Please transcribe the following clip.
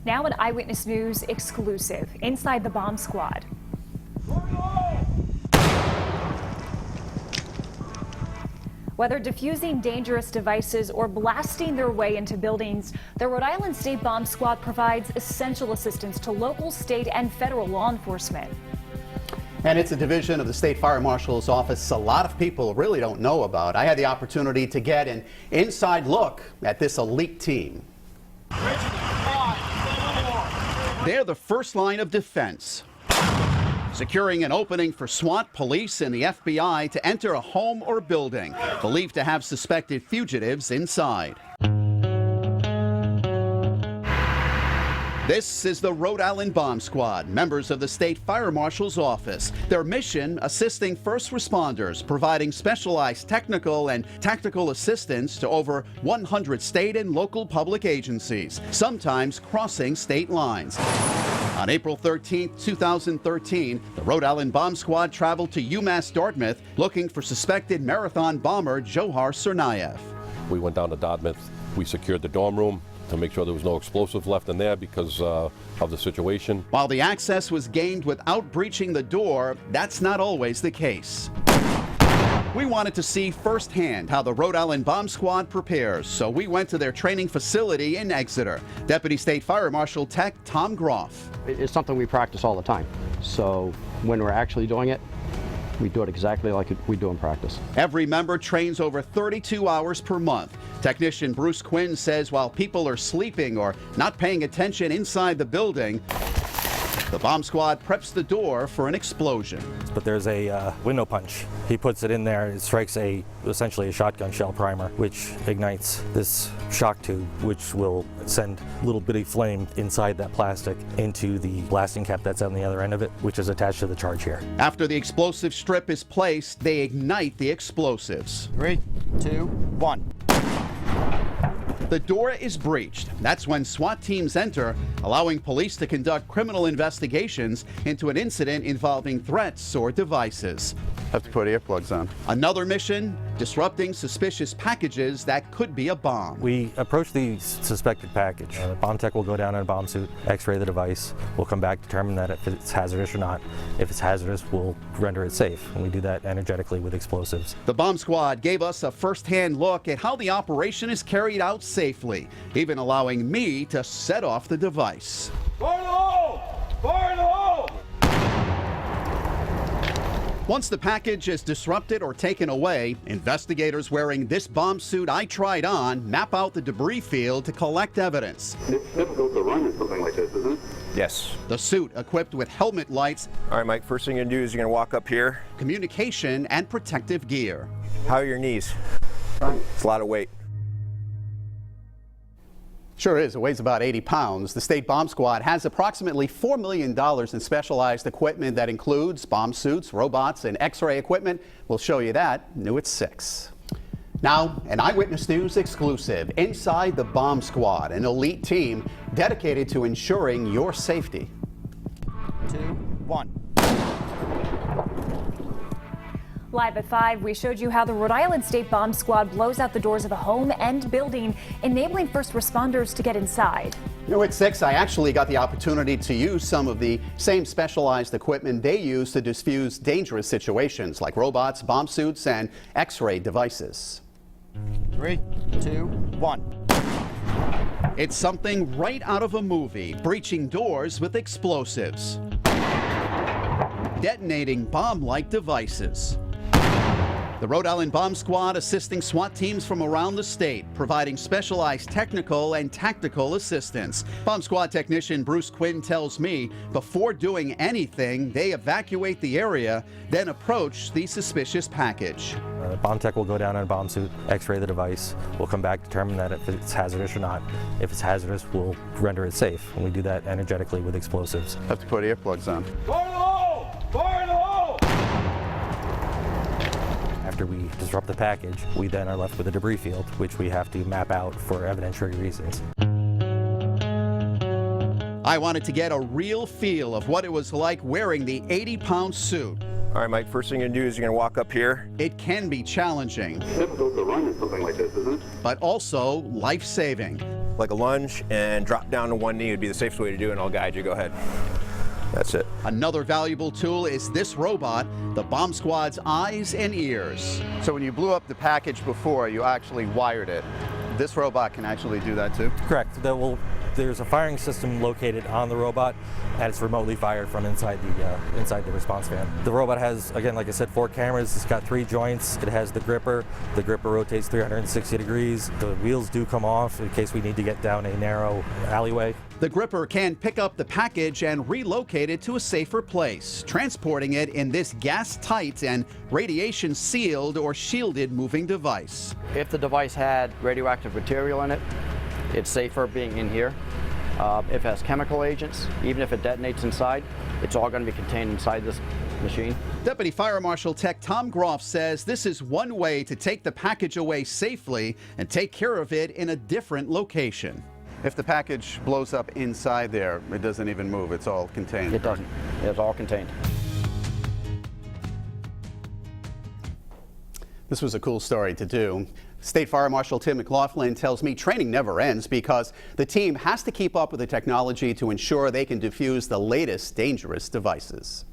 Now an Eyewitness News exclusive inside the bomb squad. Whether diffusing dangerous devices or blasting their way into buildings, the Rhode Island State Bomb Squad provides essential assistance to local, state, and federal law enforcement. And it's a division of the State Fire Marshal's office a lot of people really don't know about. I had the opportunity to get an inside look at this elite team. They're the first line of defense, securing an opening for SWAT, police, and the FBI to enter a home or building believed to have suspected fugitives inside. This is the Rhode Island Bomb Squad, members of the State Fire Marshal's office. Their mission, assisting first responders, providing specialized technical and tactical assistance to over 100 state and local public agencies, sometimes crossing state lines. On April 13, 2013, the Rhode Island Bomb Squad traveled to UMass Dartmouth looking for suspected marathon bomber Johar Tsarnaev. We went down to Dartmouth. We secured the dorm room to make sure there was no explosives left in there because of the situation. While the access was gained without breaching the door, that's not always the case. We wanted to see firsthand how the Rhode Island Bomb Squad prepares, so we went to their training facility in Exeter. Deputy State Fire Marshal Tech Tom Groff. It's something we practice all the time, so when we're actually doing it, we do it exactly like we do in practice. Every member trains over 32 hours per month. Technician Bruce Quinn says while people are sleeping or not paying attention inside the building, the bomb squad preps the door for an explosion. But there's a window punch. He puts it in there. It strikes essentially a shotgun shell primer, which ignites this shock tube, which will send a little bitty flame inside that plastic into the blasting cap that's on the other end of it, which is attached to the charge here. After the explosive strip is placed, they ignite the explosives. 3, 2, 1. The door is breached. That's when SWAT teams enter, allowing police to conduct criminal investigations into an incident involving threats or devices. Have to put earplugs on. Another mission, disrupting suspicious packages that could be a bomb. We approach the suspected package. Bomb tech will go down in a bomb suit, x-ray the device. We'll come back, determine that if it's hazardous or not. If it's hazardous, we'll render it safe. And we do that energetically with explosives. The bomb squad gave us a first-hand look at how the operation is carried out safely, even allowing me to set off the device. Fire in the hole! Fire in the hole! Once the package is disrupted or taken away, investigators wearing this bomb suit I tried on map out the debris field to collect evidence. It's difficult to run in something like this, isn't it? Yes. The suit equipped with helmet lights. All right, Mike, first thing you're gonna do is you're gonna walk up here. Communication and protective gear. How are your knees? It's a lot of weight. Sure is. It weighs about 80 pounds. The State Bomb Squad has approximately $4 million in specialized equipment that includes bomb suits, robots, and X-ray equipment. We'll show you that new at 6. Now, an Eyewitness News exclusive inside the Bomb Squad, an elite team dedicated to ensuring your safety. 2, 1. Live at 5, we showed you how the Rhode Island State Bomb Squad blows out the doors of a home and building, enabling first responders to get inside. New at 6, I actually got the opportunity to use some of the same specialized equipment they use to diffuse dangerous situations like robots, bomb suits, and X-ray devices. 3, 2, 1. It's something right out of a movie, breaching doors with explosives, detonating bomb-like devices. The Rhode Island Bomb Squad assisting SWAT teams from around the state, providing specialized technical and tactical assistance. Bomb Squad technician Bruce Quinn tells me before doing anything, they evacuate the area, then approach the suspicious package. Bomb tech will go down in a bomb suit, x-ray the device. We'll come back, determine that if it's hazardous or not. If it's hazardous, we'll render it safe. And we do that energetically with explosives. Have to put earplugs on. Fire in the hole! Fire in the hole! After we disrupt the package, we then are left with a debris field, which we have to map out for evidentiary reasons. I wanted to get a real feel of what it was like wearing the 80-pound suit. All right, Mike, first thing you're gonna do is you're gonna walk up here. It can be challenging, It's difficult to run in something like this, isn't it? but also life-saving. like a lunge and drop down to one knee would be the safest way to do it, and I'll guide you. Go ahead. That's it. Another valuable tool is this robot, the bomb squad's eyes and ears. So when you blew up the package before, you actually wired it. This robot can actually do that too? Correct. There's a firing system located on the robot, and it's remotely fired from inside the response van. The robot has, again, like I said, 4 cameras. It's got 3 joints. It has the gripper. The gripper rotates 360 degrees. The wheels do come off in case we need to get down a narrow alleyway. The gripper can pick up the package and relocate it to a safer place, transporting it in this gas-tight and radiation-sealed or shielded moving device. If the device had radioactive material in it, it's safer being in here. If it has chemical agents, even if it detonates inside, it's all going to be contained inside this machine. Deputy Fire Marshal Tech Tom Groff says this is one way to take the package away safely and take care of it in a different location. If the package blows up inside there, it doesn't even move, it's all contained. It doesn't. It's all contained. This was a cool story to do. State Fire Marshal Tim McLaughlin tells me training never ends because the team has to keep up with the technology to ensure they can defuse the latest dangerous devices.